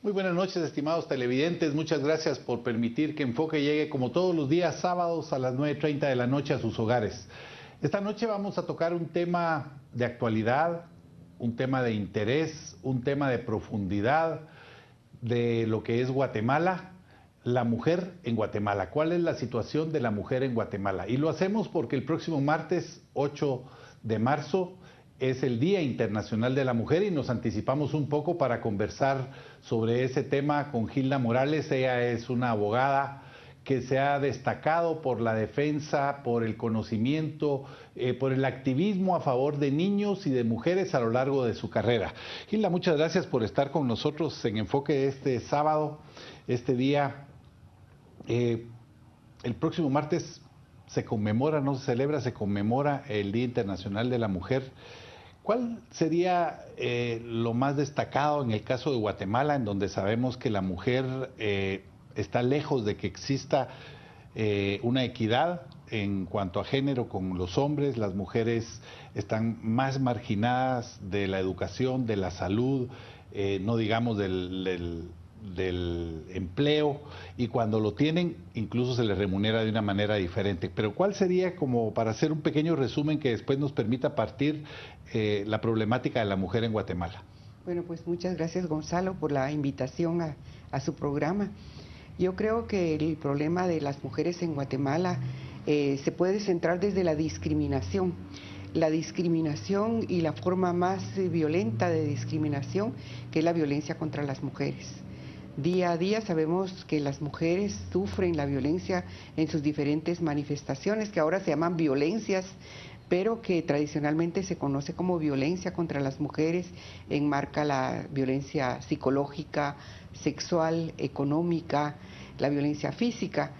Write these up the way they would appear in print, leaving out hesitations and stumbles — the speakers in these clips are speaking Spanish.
Muy buenas noches, estimados televidentes. Muchas gracias por permitir que Enfoque llegue como todos los días sábados a las 9:30 de la noche a sus hogares. Esta noche vamos a tocar un tema de actualidad, un tema de interés, un tema de profundidad de lo que es Guatemala, la mujer en Guatemala. ¿Cuál es la situación de la mujer en Guatemala? Y lo hacemos porque el próximo martes 8 de marzo es el Día Internacional de la Mujer y nos anticipamos un poco para conversar sobre ese tema con Gilda Morales. Ella es una abogada que se ha destacado por la defensa, por el conocimiento, por el activismo a favor de niños y de mujeres a lo largo de su carrera. Gilda, muchas gracias por estar con nosotros en Enfoque este sábado, este día. El próximo martes se conmemora, no se celebra, se conmemora el Día Internacional de la Mujer. ¿Cuál sería lo más destacado en el caso de Guatemala, en donde sabemos que la mujer está lejos de que exista una equidad en cuanto a género con los hombres? Las mujeres están más marginadas de la educación, de la salud, no digamos del empleo, y cuando lo tienen incluso se les remunera de una manera diferente. Pero ¿cuál sería, como para hacer un pequeño resumen que después nos permita partir la problemática de la mujer en Guatemala? Bueno, pues muchas gracias, Gonzalo, por la invitación a su programa. Yo creo que el problema de las mujeres en Guatemala se puede centrar desde la discriminación. La discriminación y la forma más violenta de discriminación, que es la violencia contra las mujeres. Día a día sabemos que las mujeres sufren la violencia en sus diferentes manifestaciones, que ahora se llaman violencias, pero que tradicionalmente se conoce como violencia contra las mujeres. Enmarca la violencia psicológica, sexual, económica, la violencia física,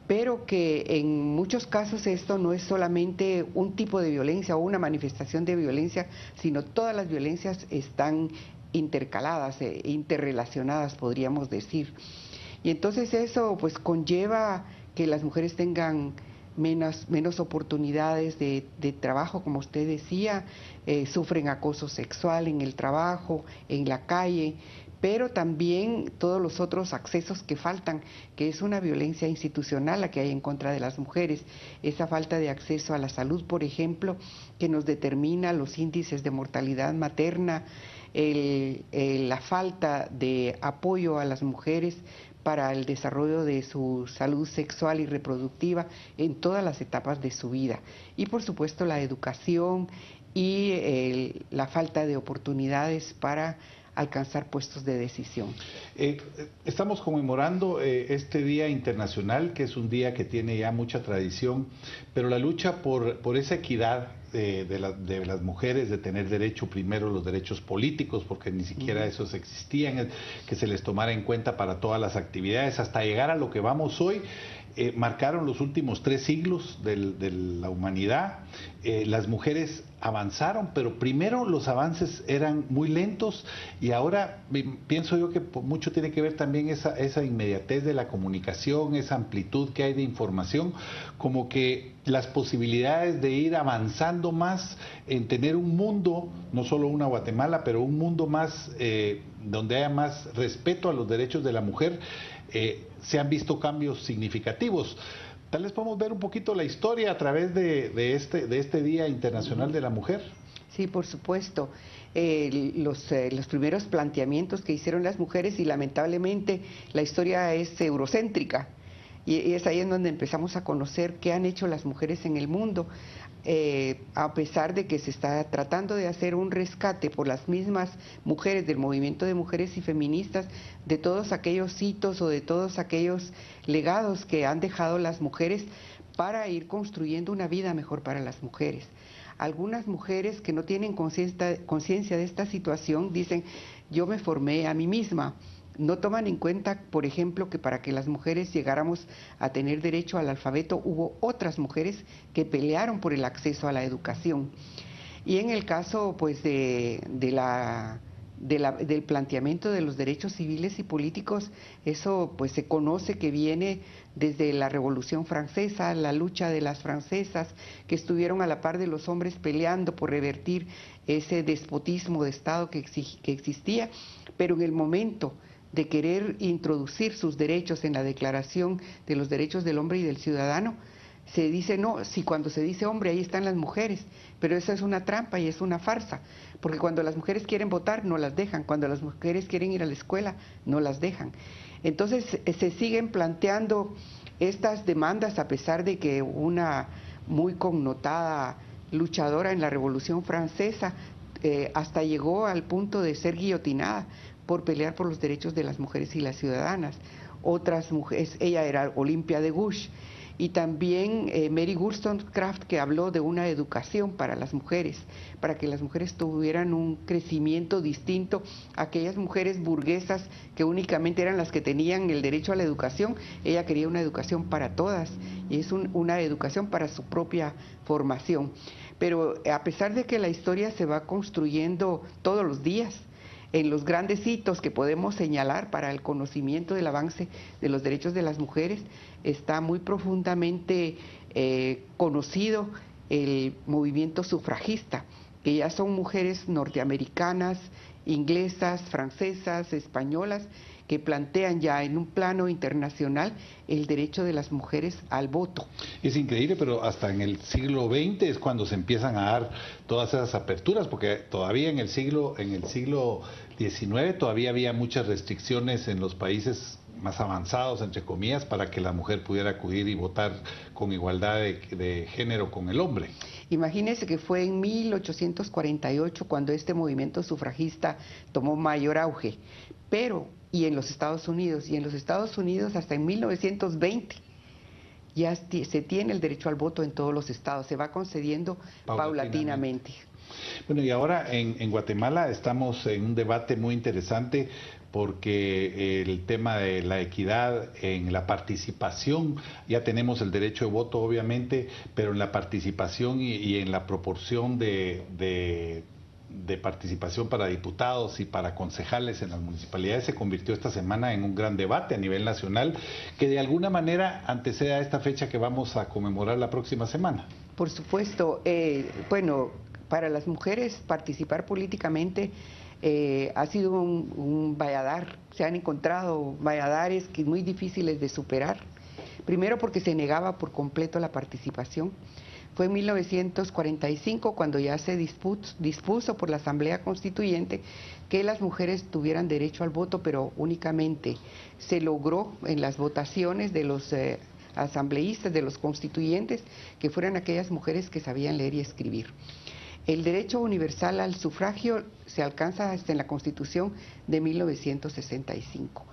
pero que en muchos casos esto no es solamente un tipo de violencia o una manifestación de violencia, sino todas las violencias están intercaladas, interrelacionadas, podríamos decir. Y entonces eso pues conlleva que las mujeres tengan menos oportunidades de trabajo, como usted decía, sufren acoso sexual en el trabajo, en la calle, pero también todos los otros accesos que faltan, que es una violencia institucional la que hay en contra de las mujeres. Esa falta de acceso a la salud, por ejemplo, que nos determina los índices de mortalidad materna, la falta de apoyo a las mujeres para el desarrollo de su salud sexual y reproductiva en todas las etapas de su vida. Y por supuesto la educación y la falta de oportunidades para alcanzar puestos de decisión. Estamos conmemorando este Día Internacional, que es un día que tiene ya mucha tradición, pero la lucha por esa equidad de las mujeres, de tener derecho primero los derechos políticos, porque ni siquiera esos existían, que se les tomara en cuenta para todas las actividades, hasta llegar a lo que vamos hoy. Marcaron los últimos 3 siglos de la humanidad. Las mujeres avanzaron, pero primero los avances eran muy lentos, y ahora pienso yo que mucho tiene que ver también esa inmediatez de la comunicación, esa amplitud que hay de información, como que las posibilidades de ir avanzando más en tener un mundo, no solo una Guatemala, pero un mundo más donde haya más respeto a los derechos de la mujer, se han visto cambios significativos. Tal vez podemos ver un poquito la historia a través de este Día Internacional de la Mujer. Sí, por supuesto. Los primeros planteamientos que hicieron las mujeres, y lamentablemente la historia es eurocéntrica, y es ahí en donde empezamos a conocer qué han hecho las mujeres en el mundo. A pesar de que se está tratando de hacer un rescate por las mismas mujeres del movimiento de mujeres y feministas de todos aquellos hitos o de todos aquellos legados que han dejado las mujeres para ir construyendo una vida mejor para las mujeres. Algunas mujeres que no tienen conciencia de esta situación dicen: yo me formé a mí misma. No toman en cuenta, por ejemplo, que para que las mujeres llegáramos a tener derecho al alfabeto hubo otras mujeres que pelearon por el acceso a la educación. Y en el caso pues de del planteamiento de los derechos civiles y políticos, eso pues se conoce que viene desde la Revolución Francesa, la lucha de las francesas que estuvieron a la par de los hombres peleando por revertir ese despotismo de Estado que existía, pero en el momento de querer introducir sus derechos en la Declaración de los Derechos del Hombre y del Ciudadano, se dice no, si cuando se dice hombre ahí están las mujeres, pero eso es una trampa y es una farsa, porque cuando las mujeres quieren votar no las dejan, cuando las mujeres quieren ir a la escuela no las dejan. Entonces se siguen planteando estas demandas a pesar de que una muy connotada luchadora en la Revolución Francesa hasta llegó al punto de ser guillotinada por pelear por los derechos de las mujeres y las ciudadanas. Otras mujeres, ella era Olympia de Gouges, y también Mary Wollstonecraft, que habló de una educación para las mujeres, para que las mujeres tuvieran un crecimiento distinto a aquellas mujeres burguesas que únicamente eran las que tenían el derecho a la educación. Ella quería una educación para todas, y es una educación para su propia formación. Pero a pesar de que la historia se va construyendo todos los días, en los grandes hitos que podemos señalar para el conocimiento del avance de los derechos de las mujeres, está muy profundamente conocido el movimiento sufragista, que ya son mujeres norteamericanas, inglesas, francesas, españolas, que plantean ya en un plano internacional el derecho de las mujeres al voto. Es increíble, pero hasta en el siglo XX es cuando se empiezan a dar todas esas aperturas, porque todavía en el siglo XIX todavía había muchas restricciones en los países más avanzados, entre comillas, para que la mujer pudiera acudir y votar con igualdad de género con el hombre. Imagínense que fue en 1848 cuando este movimiento sufragista tomó mayor auge, y en los Estados Unidos hasta en 1920 ya se tiene el derecho al voto en todos los estados, se va concediendo paulatinamente. Bueno, y ahora en Guatemala estamos en un debate muy interesante porque el tema de la equidad en la participación, ya tenemos el derecho de voto obviamente, pero en la participación y en la proporción de participación para diputados y para concejales en las municipalidades se convirtió esta semana en un gran debate a nivel nacional que de alguna manera antecede a esta fecha que vamos a conmemorar la próxima semana. Por supuesto, bueno, para las mujeres participar políticamente ha sido un valladar, se han encontrado valladares que muy difíciles de superar, primero porque se negaba por completo la participación. Fue en 1945 cuando ya se dispuso por la Asamblea Constituyente que las mujeres tuvieran derecho al voto, pero únicamente se logró en las votaciones de los asambleístas, de los constituyentes, que fueran aquellas mujeres que sabían leer y escribir. El derecho universal al sufragio se alcanza hasta en la Constitución de 1965.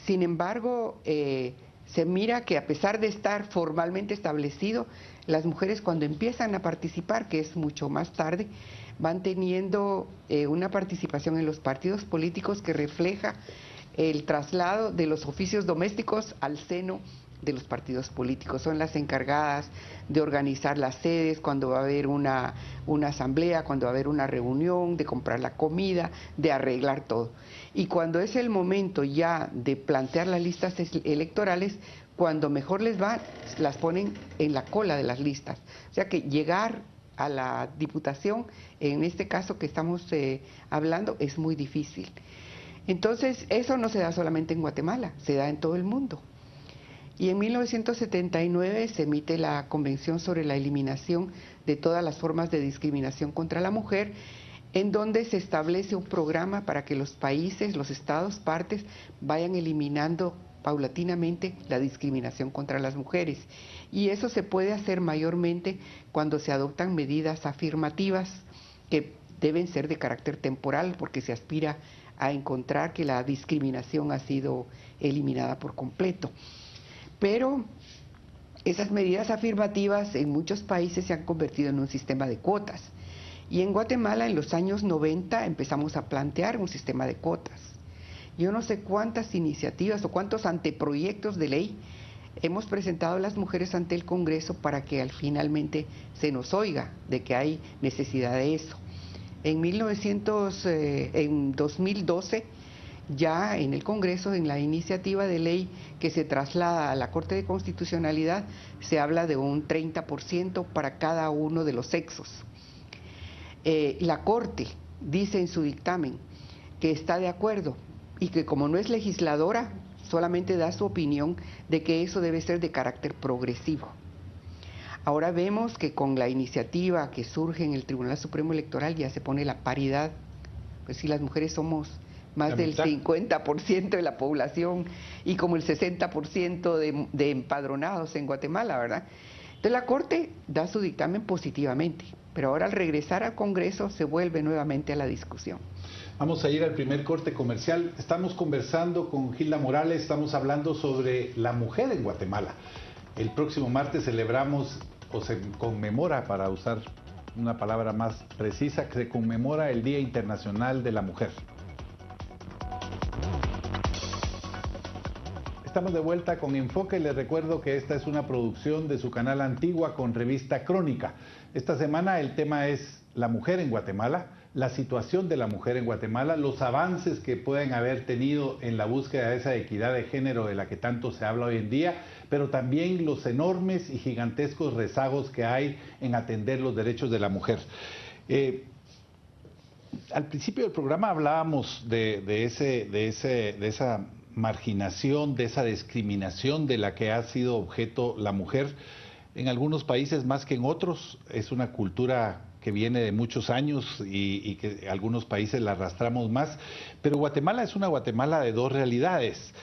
Sin embargo, se mira que a pesar de estar formalmente establecido, las mujeres cuando empiezan a participar, que es mucho más tarde, van teniendo una participación en los partidos políticos que refleja el traslado de los oficios domésticos al seno de los partidos políticos. Son las encargadas de organizar las sedes, cuando va a haber una asamblea, cuando va a haber una reunión, de comprar la comida, de arreglar todo. Y cuando es el momento ya de plantear las listas electorales, cuando mejor les va, las ponen en la cola de las listas. O sea que llegar a la diputación, en este caso que estamos hablando, es muy difícil. Entonces, eso no se da solamente en Guatemala, se da en todo el mundo. Y en 1979 se emite la Convención sobre la Eliminación de todas las formas de discriminación contra la mujer, en donde se establece un programa para que los países, los estados, partes, vayan eliminando paulatinamente la discriminación contra las mujeres. Y eso se puede hacer mayormente cuando se adoptan medidas afirmativas que deben ser de carácter temporal, porque se aspira a encontrar que la discriminación ha sido eliminada por completo. Pero esas medidas afirmativas en muchos países se han convertido en un sistema de cuotas. Y en Guatemala en los años 90 empezamos a plantear un sistema de cuotas. Yo no sé cuántas iniciativas o cuántos anteproyectos de ley hemos presentado las mujeres ante el Congreso para que finalmente se nos oiga de que hay necesidad de eso. En 2012, ya en el Congreso, en la iniciativa de ley que se traslada a la Corte de Constitucionalidad, se habla de un 30% para cada uno de los sexos. La Corte dice en su dictamen que está de acuerdo y que como no es legisladora, solamente da su opinión de que eso debe ser de carácter progresivo. Ahora vemos que con la iniciativa que surge en el Tribunal Supremo Electoral ya se pone la paridad, pues si las mujeres somos más del 50% de la población y como el 60% de empadronados en Guatemala, ¿verdad? Entonces la Corte da su dictamen positivamente, pero ahora al regresar al Congreso se vuelve nuevamente a la discusión. Vamos a ir al primer corte comercial. Estamos conversando con Gilda Morales, estamos hablando sobre la mujer en Guatemala. El próximo martes celebramos, o se conmemora, para usar una palabra más precisa, que se conmemora el Día Internacional de la Mujer. Estamos de vuelta con Enfoque. Les recuerdo que esta es una producción de su canal Antigua con Revista Crónica. Esta semana el tema es la mujer en Guatemala, la situación de la mujer en Guatemala, los avances que pueden haber tenido en la búsqueda de esa equidad de género de la que tanto se habla hoy en día, pero también los enormes y gigantescos rezagos que hay en atender los derechos de la mujer. Al principio del programa hablábamos de esa marginación, de esa discriminación de la que ha sido objeto la mujer en algunos países más que en otros. Es una cultura que viene de muchos años y que algunos países la arrastramos más, pero Guatemala es una Guatemala de dos realidades.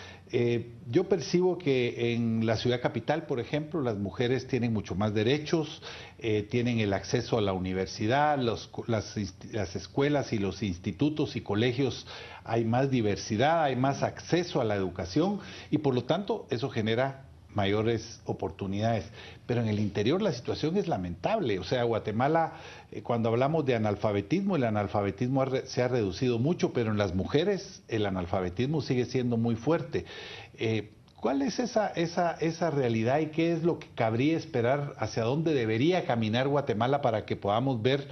Yo percibo que en la ciudad capital, por ejemplo, las mujeres tienen mucho más derechos, tienen el acceso a la universidad, las escuelas y los institutos y colegios, hay más diversidad, hay más acceso a la educación y por lo tanto eso genera mayores oportunidades, pero en el interior la situación es lamentable. O sea, Guatemala, cuando hablamos de analfabetismo, el analfabetismo se ha reducido mucho, pero en las mujeres el analfabetismo sigue siendo muy fuerte. ¿Cuál es esa realidad y qué es lo que cabría esperar, hacia dónde debería caminar Guatemala para que podamos ver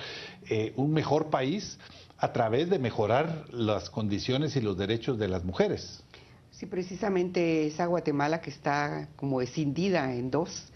un mejor país a través de mejorar las condiciones y los derechos de las mujeres? Sí, precisamente esa Guatemala que está como escindida en dos,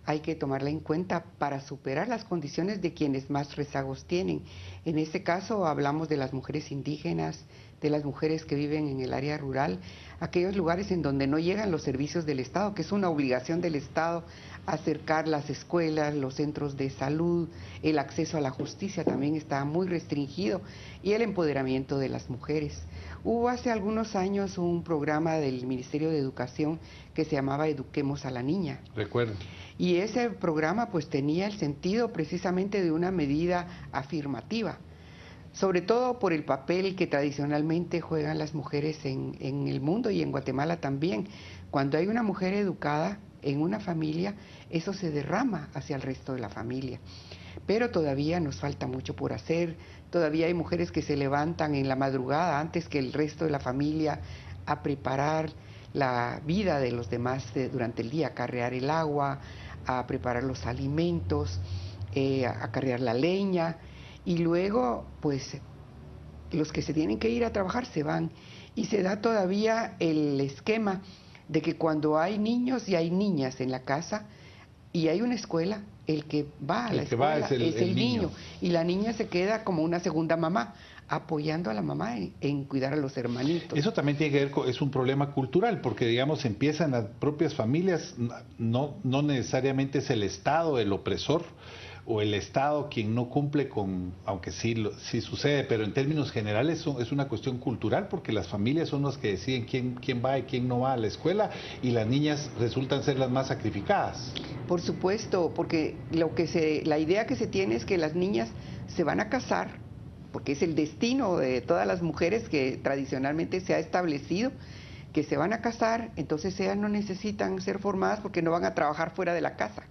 hay que tomarla en cuenta para superar las condiciones de quienes más rezagos tienen. En este caso hablamos de las mujeres indígenas, de las mujeres que viven en el área rural, aquellos lugares en donde no llegan los servicios del Estado, que es una obligación del Estado acercar las escuelas, los centros de salud, el acceso a la justicia también está muy restringido y el empoderamiento de las mujeres. Hubo hace algunos años un programa del Ministerio de Educación que se llamaba Eduquemos a la Niña. Recuerdo. Y ese programa pues tenía el sentido precisamente de una medida afirmativa, sobre todo por el papel que tradicionalmente juegan las mujeres en el mundo y en Guatemala también. Cuando hay una mujer educada en una familia, eso se derrama hacia el resto de la familia. Pero todavía nos falta mucho por hacer, todavía hay mujeres que se levantan en la madrugada antes que el resto de la familia a preparar la vida de los demás durante el día, a carrear el agua, a preparar los alimentos, a carrear la leña, y luego pues los que se tienen que ir a trabajar se van, y se da todavía el esquema de que cuando hay niños y hay niñas en la casa y hay una escuela, el que va a la escuela es el niño, y la niña se queda como una segunda mamá, apoyando a la mamá en cuidar a los hermanitos. Eso también tiene que ver con, es un problema cultural, porque digamos empiezan las propias familias, no necesariamente es el Estado el opresor, o el Estado quien no cumple con, aunque sí sucede, pero en términos generales es una cuestión cultural, porque las familias son las que deciden quién va y quién no va a la escuela, y las niñas resultan ser las más sacrificadas. Por supuesto, porque la idea que se tiene es que las niñas se van a casar, porque es el destino de todas las mujeres que tradicionalmente se ha establecido, que se van a casar, entonces ellas no necesitan ser formadas porque no van a trabajar fuera de la casa.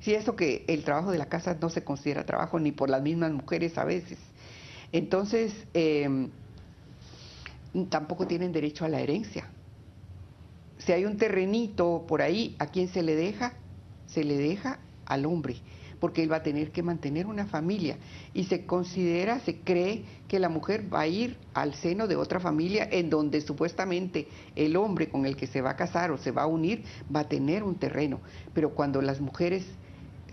Sí, eso que el trabajo de la casa no se considera trabajo ni por las mismas mujeres a veces. Entonces, tampoco tienen derecho a la herencia. Si hay un terrenito por ahí, ¿a quién se le deja? Se le deja al hombre, porque él va a tener que mantener una familia y se cree que la mujer va a ir al seno de otra familia en donde supuestamente el hombre con el que se va a casar o se va a unir va a tener un terreno, pero cuando las mujeres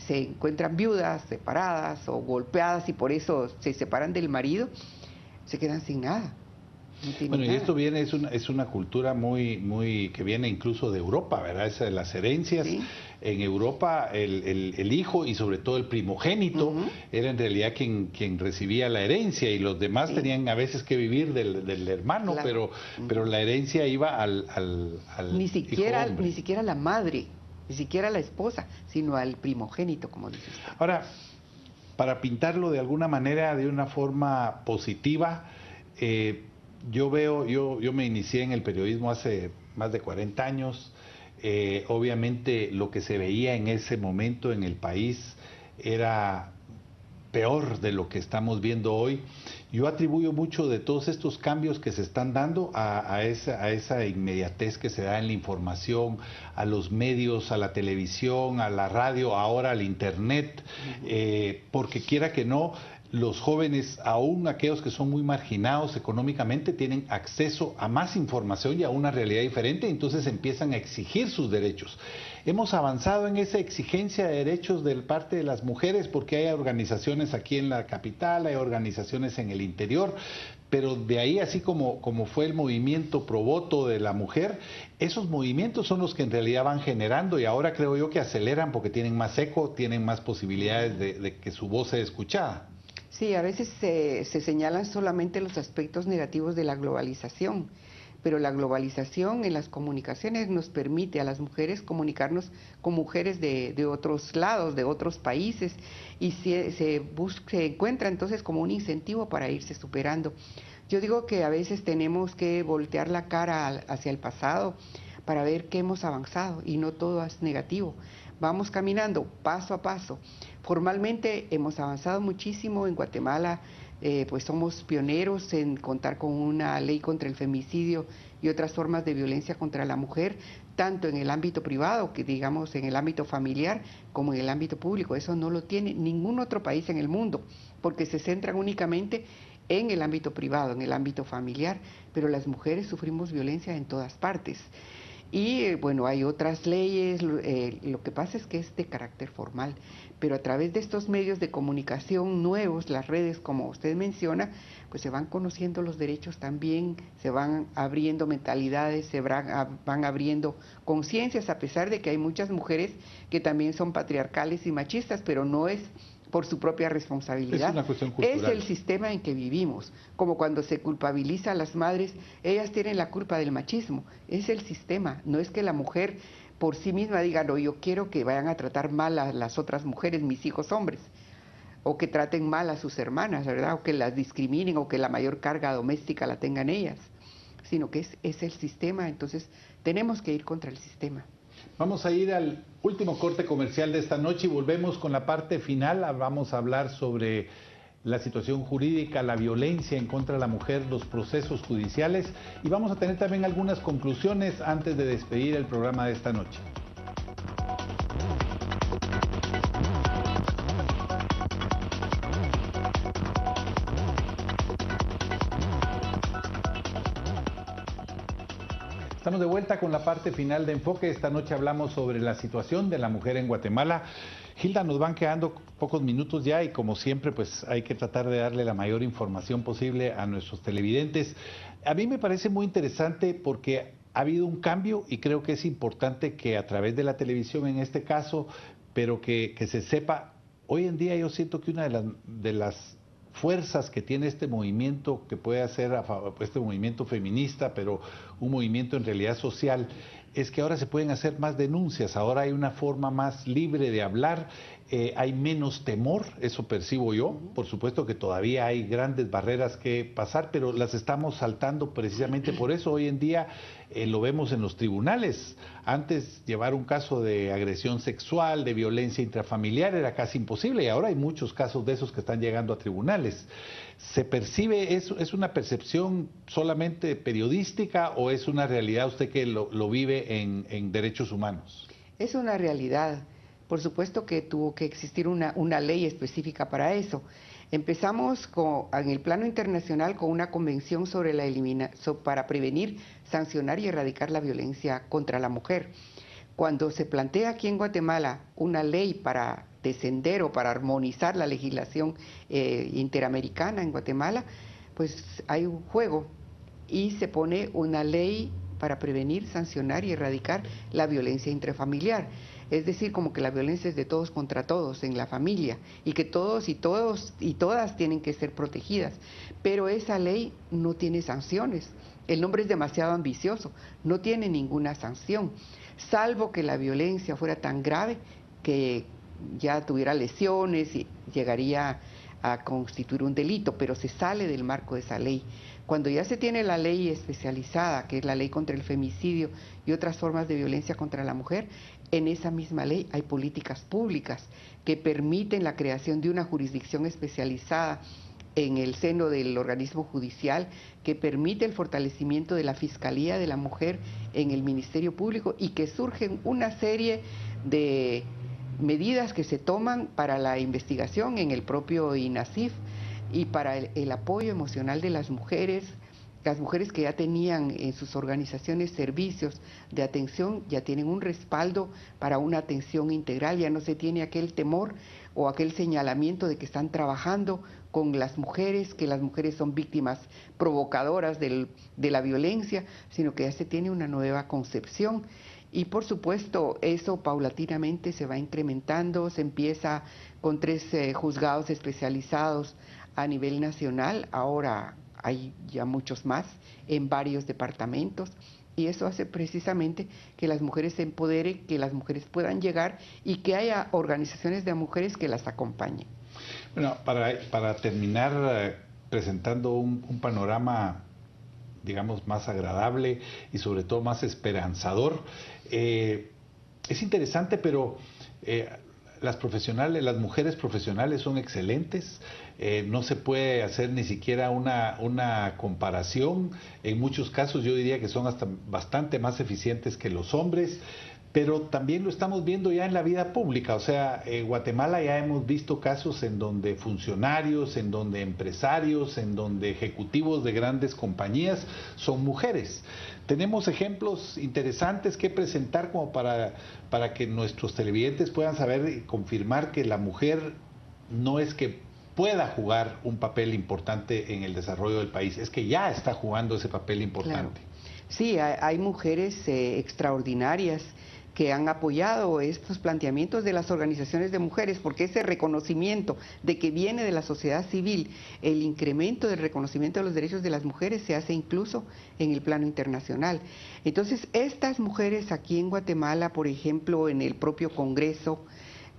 se encuentran viudas, separadas o golpeadas y por eso se separan del marido, se quedan sin nada. No Bueno, y nada. esto viene, es una cultura muy que viene incluso de Europa, ¿verdad? Esa de las herencias. Sí. En Europa el hijo y sobre todo el primogénito era en realidad quien recibía la herencia y los demás tenían a veces que vivir del hermano, Claro. pero la herencia iba al ni siquiera, hijo hombre. ni siquiera la madre, ni siquiera la esposa, sino al primogénito, como dices. Ahora, para pintarlo de alguna manera, de una forma positiva, yo me inicié en el periodismo hace más de 40 años. Obviamente lo que se veía en ese momento en el país era peor de lo que estamos viendo hoy. Yo atribuyo mucho de todos estos cambios que se están dando a esa inmediatez que se da en la información, a los medios, a la televisión, a la radio, ahora al internet, porque quiera que no, los jóvenes, aún aquellos que son muy marginados económicamente, tienen acceso a más información y a una realidad diferente, entonces empiezan a exigir sus derechos. Hemos avanzado en esa exigencia de derechos de parte de las mujeres porque hay organizaciones aquí en la capital, hay organizaciones en el interior, pero de ahí, así como fue el movimiento pro voto de la mujer, esos movimientos son los que en realidad van generando y ahora creo yo que aceleran porque tienen más eco, tienen más posibilidades de que su voz sea escuchada. Sí, a veces se señalan solamente los aspectos negativos de la globalización, pero la globalización en las comunicaciones nos permite a las mujeres comunicarnos con mujeres de otros lados, de otros países, y se encuentra entonces como un incentivo para irse superando. Yo digo que a veces tenemos que voltear la cara hacia el pasado para ver qué hemos avanzado, y no todo es negativo. Vamos caminando paso a paso. Formalmente hemos avanzado muchísimo en Guatemala, pues somos pioneros en contar con una ley contra el femicidio y otras formas de violencia contra la mujer, tanto en el ámbito privado, que digamos en el ámbito familiar, como en el ámbito público. Eso no lo tiene ningún otro país en el mundo, porque se centran únicamente en el ámbito privado, en el ámbito familiar, pero las mujeres sufrimos violencia en todas partes. Y bueno, hay otras leyes, lo que pasa es que es de carácter formal, pero a través de estos medios de comunicación nuevos, las redes como usted menciona, pues se van conociendo los derechos también, se van abriendo mentalidades, se van abriendo conciencias, a pesar de que hay muchas mujeres que también son patriarcales y machistas, pero no es por su propia responsabilidad. Es una cuestión cultural. Es el sistema en que vivimos, como cuando se culpabiliza a las madres, ellas tienen la culpa del machismo, es el sistema, no es que la mujer por sí misma diga, no, yo quiero que vayan a tratar mal a las otras mujeres, mis hijos hombres, o que traten mal a sus hermanas, ¿verdad? O que las discriminen, o que la mayor carga doméstica la tengan ellas, sino que es el sistema, entonces tenemos que ir contra el sistema. Vamos a ir al último corte comercial de esta noche y volvemos con la parte final. Vamos a hablar sobre la situación jurídica, la violencia en contra de la mujer, los procesos judiciales y vamos a tener también algunas conclusiones antes de despedir el programa de esta noche. Estamos de vuelta con la parte final de Enfoque. Esta noche hablamos sobre la situación de la mujer en Guatemala. Hilda, nos van quedando pocos minutos ya y como siempre pues hay que tratar de darle la mayor información posible a nuestros televidentes. A mí me parece muy interesante porque ha habido un cambio y creo que es importante que a través de la televisión en este caso, pero que se sepa, hoy en día yo siento que una de las fuerzas que tiene este movimiento, que puede hacer este movimiento feminista, pero un movimiento en realidad social, es que ahora se pueden hacer más denuncias, ahora hay una forma más libre de hablar, hay menos temor, eso percibo yo, por supuesto que todavía hay grandes barreras que pasar, pero las estamos saltando precisamente por eso. Hoy en día lo vemos en los tribunales. Antes llevar un caso de agresión sexual, de violencia intrafamiliar era casi imposible y ahora hay muchos casos de esos que están llegando a tribunales. ¿Se percibe, es una percepción solamente periodística o es una realidad usted que lo vive en derechos humanos? Es una realidad. Por supuesto que tuvo que existir una ley específica para eso. Empezamos en el plano internacional con una convención sobre para prevenir, sancionar y erradicar la violencia contra la mujer. Cuando se plantea aquí en Guatemala una ley para descender o para armonizar la legislación interamericana en Guatemala, pues hay un juego y se pone una ley para prevenir, sancionar y erradicar la violencia intrafamiliar. Es decir, como que la violencia es de todos contra todos en la familia y que todos y todas tienen que ser protegidas. Pero esa ley no tiene sanciones. El nombre es demasiado ambicioso, no tiene ninguna sanción, salvo que la violencia fuera tan grave que ya tuviera lesiones y llegaría a constituir un delito, pero se sale del marco de esa ley. Cuando ya se tiene la ley especializada, que es la ley contra el femicidio y otras formas de violencia contra la mujer, en esa misma ley hay políticas públicas que permiten la creación de una jurisdicción especializada en el seno del organismo judicial, que permite el fortalecimiento de la Fiscalía de la Mujer en el Ministerio Público y que surgen una serie de medidas que se toman para la investigación en el propio INASIF y para el apoyo emocional de las mujeres que ya tenían en sus organizaciones servicios de atención, ya tienen un respaldo para una atención integral, ya no se tiene aquel temor o aquel señalamiento de que están trabajando con las mujeres, que las mujeres son víctimas provocadoras de la violencia, sino que ya se tiene una nueva concepción. Y por supuesto eso paulatinamente se va incrementando, se empieza con 3 juzgados especializados a nivel nacional, ahora hay ya muchos más en varios departamentos y eso hace precisamente que las mujeres se empoderen, que las mujeres puedan llegar y que haya organizaciones de mujeres que las acompañen. Bueno, para terminar presentando un panorama, digamos, más agradable y sobre todo más esperanzador, es interesante, pero las mujeres profesionales son excelentes, no se puede hacer ni siquiera una comparación, en muchos casos yo diría que son hasta bastante más eficientes que los hombres, pero también lo estamos viendo ya en la vida pública, o sea, en Guatemala ya hemos visto casos en donde funcionarios, en donde empresarios, en donde ejecutivos de grandes compañías son mujeres. Tenemos ejemplos interesantes que presentar como para que nuestros televidentes puedan saber y confirmar que la mujer no es que pueda jugar un papel importante en el desarrollo del país, es que ya está jugando ese papel importante. Claro. Sí, hay mujeres extraordinarias que han apoyado estos planteamientos de las organizaciones de mujeres, porque ese reconocimiento de que viene de la sociedad civil, el incremento del reconocimiento de los derechos de las mujeres se hace incluso en el plano internacional. Entonces, estas mujeres aquí en Guatemala, por ejemplo, en el propio Congreso,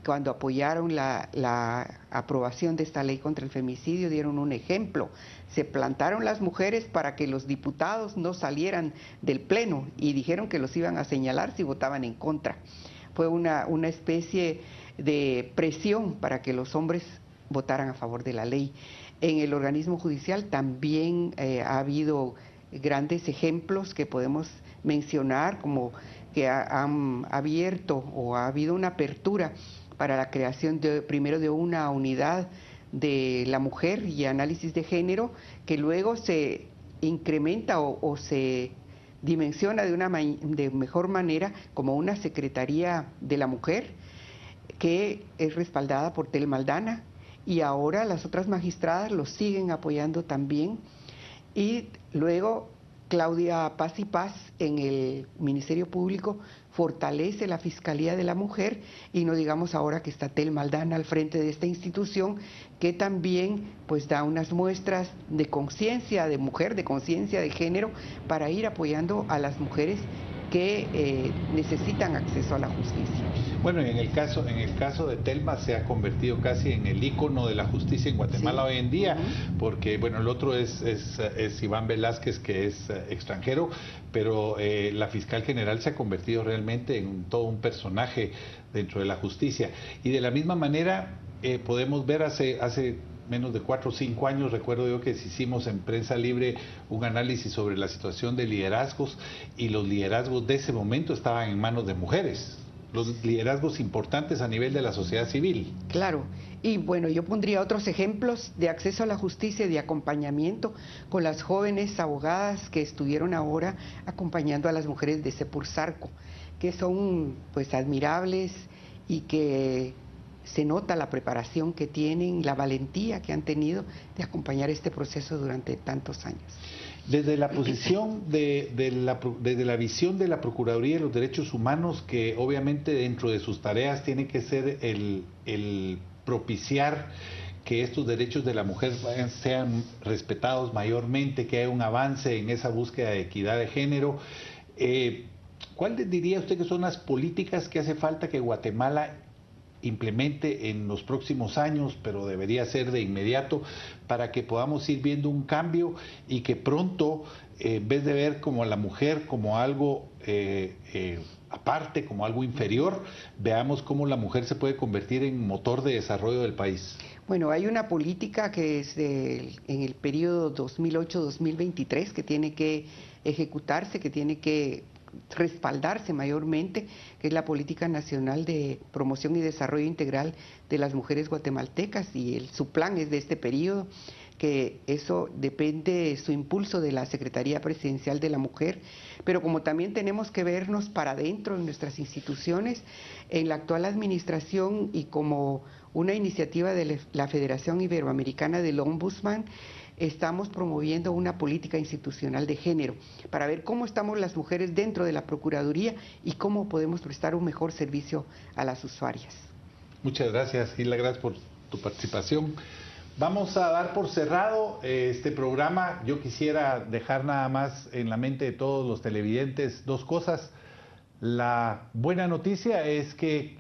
cuando apoyaron la aprobación de esta ley contra el femicidio, dieron un ejemplo. Se plantaron las mujeres para que los diputados no salieran del pleno y dijeron que los iban a señalar si votaban en contra. Fue una especie de presión para que los hombres votaran a favor de la ley. En el organismo judicial también ha habido grandes ejemplos que podemos mencionar, como que han abierto o ha habido una apertura para la creación primero de una unidad de la mujer y análisis de género, que luego se incrementa o se dimensiona de mejor manera como una Secretaría de la Mujer, que es respaldada por Tel Maldana, y ahora las otras magistradas lo siguen apoyando también, y luego Claudia Paz y Paz en el Ministerio Público fortalece la Fiscalía de la Mujer, y no digamos ahora que está Tel Maldana al frente de esta institución, que también pues da unas muestras de conciencia de mujer, de conciencia de género, para ir apoyando a las mujeres que necesitan acceso a la justicia. Bueno, en el caso de Telma se ha convertido casi en el ícono de la justicia en Guatemala hoy en día, porque bueno, el otro es Iván Velázquez, que es extranjero, pero la fiscal general se ha convertido realmente en todo un personaje dentro de la justicia. Y de la misma manera podemos ver hace menos de 4 o 5 años, recuerdo yo que hicimos en Prensa Libre un análisis sobre la situación de liderazgos, y los liderazgos de ese momento estaban en manos de mujeres. los liderazgos importantes a nivel de la sociedad civil. Claro, y bueno, yo pondría otros ejemplos de acceso a la justicia y de acompañamiento con las jóvenes abogadas que estuvieron ahora acompañando a las mujeres de Sepursarco, que son pues admirables y que se nota la preparación que tienen, la valentía que han tenido de acompañar este proceso durante tantos años. Desde la posición desde la visión de la Procuraduría de los Derechos Humanos, que obviamente dentro de sus tareas tiene que ser el propiciar que estos derechos de la mujer sean respetados mayormente, que haya un avance en esa búsqueda de equidad de género, ¿cuál diría usted que son las políticas que hace falta que Guatemala implemente en los próximos años, pero debería ser de inmediato, para que podamos ir viendo un cambio y que pronto, en vez de ver como a la mujer como algo aparte, como algo inferior, veamos cómo la mujer se puede convertir en motor de desarrollo del país? Bueno, hay una política que es en el periodo 2008-2023 que tiene que ejecutarse, que tiene que respaldarse mayormente, que es la Política Nacional de Promoción y Desarrollo Integral de las Mujeres Guatemaltecas, y su plan es de este periodo, que eso depende su impulso de la Secretaría Presidencial de la Mujer, pero como también tenemos que vernos para adentro en nuestras instituciones, en la actual administración y como una iniciativa de la Federación Iberoamericana del Ombudsman, estamos promoviendo una política institucional de género para ver cómo estamos las mujeres dentro de la Procuraduría y cómo podemos prestar un mejor servicio a las usuarias. Muchas gracias, Gilda, gracias por tu participación. Vamos a dar por cerrado este programa. Yo quisiera dejar nada más en la mente de todos los televidentes dos cosas. La buena noticia es que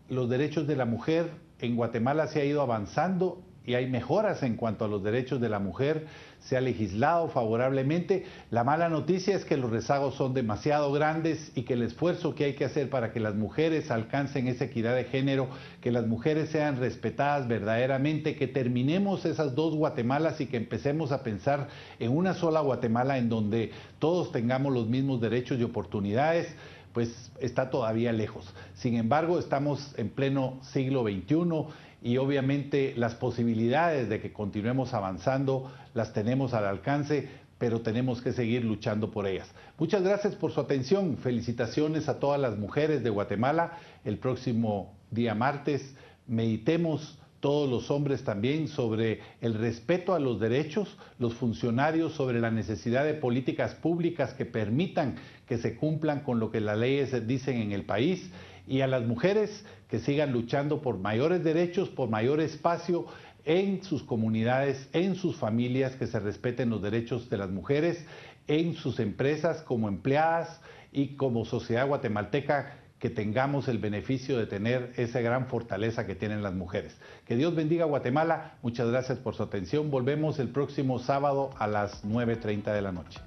los derechos de la mujer en Guatemala se ha ido avanzando y hay mejoras en cuanto a los derechos de la mujer, se ha legislado favorablemente. La mala noticia es que los rezagos son demasiado grandes y que el esfuerzo que hay que hacer para que las mujeres alcancen esa equidad de género, que las mujeres sean respetadas verdaderamente, que terminemos esas dos Guatemalas y que empecemos a pensar en una sola Guatemala en donde todos tengamos los mismos derechos y oportunidades, pues está todavía lejos. Sin embargo, estamos en pleno siglo XXI y obviamente las posibilidades de que continuemos avanzando las tenemos al alcance, pero tenemos que seguir luchando por ellas. Muchas gracias por su atención. Felicitaciones a todas las mujeres de Guatemala. El próximo día martes meditemos todos los hombres también sobre el respeto a los derechos, los funcionarios sobre la necesidad de políticas públicas que permitan que se cumplan con lo que las leyes dicen en el país, y a las mujeres que sigan luchando por mayores derechos, por mayor espacio en sus comunidades, en sus familias, que se respeten los derechos de las mujeres, en sus empresas como empleadas y como sociedad guatemalteca, que tengamos el beneficio de tener esa gran fortaleza que tienen las mujeres. Que Dios bendiga a Guatemala. Muchas gracias por su atención. Volvemos el próximo sábado a las 9:30 de la noche.